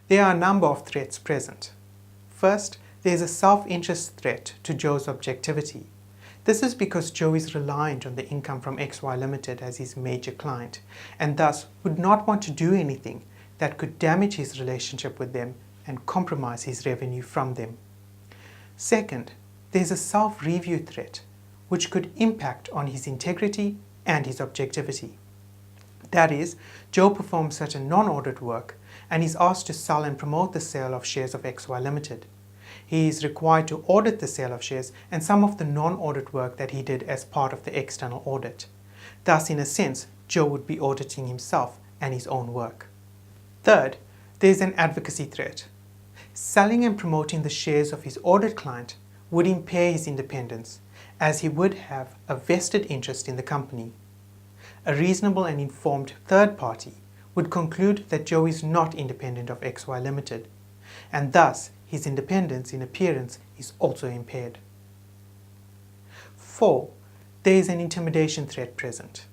There are a number of threats present. First, there is a self-interest threat to Joe's objectivity. This is because Joe is reliant on the income from XY Ltd as his major client, and thus would not want to do anything that could damage his relationship with them and compromise his revenue from them. Second, there is a self-review threat, which could impact on his integrity and his objectivity. That is, Joe performs certain non-audit work and is asked to sell and promote the sale of shares of XY Ltd. He is required to audit the sale of shares and some of the non-audit work that he did as part of the external audit. Thus, in a sense, Joe would be auditing himself and his own work. Third, there is an advocacy threat. Selling and promoting the shares of his audit client would impair his independence, as he would have a vested interest in the company. A reasonable and informed third party would conclude that Joe is not independent of XY Ltd, and thus his independence in appearance is also impaired. 4. There is an intimidation threat present.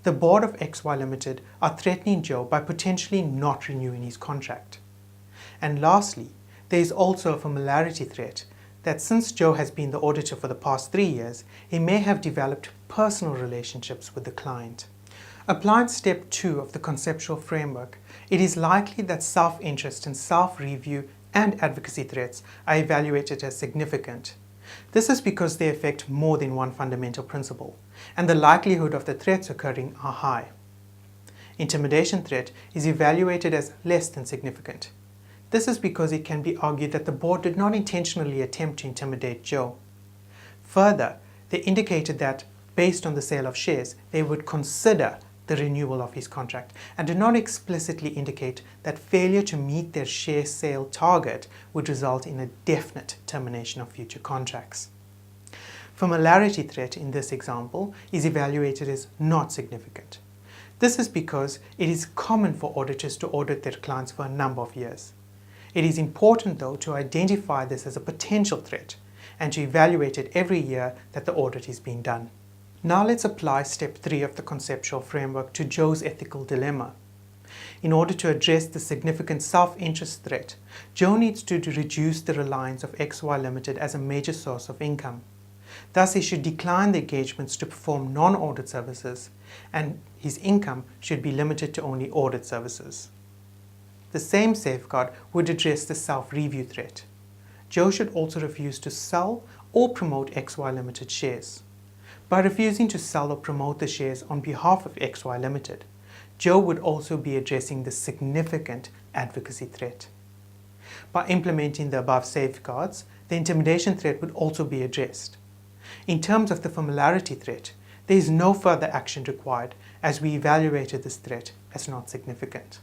The board of XY Ltd are threatening Joe by potentially not renewing his contract. And lastly, there is also a familiarity threat that since Joe has been the auditor for the past 3 years, he may have developed personal relationships with the client. Applying step 2 of the conceptual framework, it is likely that self-interest and self-review and advocacy threats are evaluated as significant. This is because they affect more than one fundamental principle, and the likelihood of the threats occurring are high. Intimidation threat is evaluated as less than significant. This is because it can be argued that the board did not intentionally attempt to intimidate Joe. Further, they indicated that, based on the sale of shares, they would consider the renewal of his contract and did not explicitly indicate that failure to meet their share sale target would result in a definite termination of future contracts. Familiarity threat in this example is evaluated as not significant. This is because it is common for auditors to audit their clients for a number of years. It is important, though, to identify this as a potential threat and to evaluate it every year that the audit is being done. Now let's apply step 3 of the conceptual framework to Joe's ethical dilemma. In order to address the significant self-interest threat, Joe needs to reduce the reliance of XY Ltd as a major source of income. Thus, he should decline the engagements to perform non-audit services, and his income should be limited to only audit services. The same safeguard would address the self-review threat. Joe should also refuse to sell or promote XY Ltd shares. By refusing to sell or promote the shares on behalf of XY Ltd, Joe would also be addressing the significant advocacy threat. By implementing the above safeguards, the intimidation threat would also be addressed. In terms of the familiarity threat, there is no further action required as we evaluated this threat as not significant.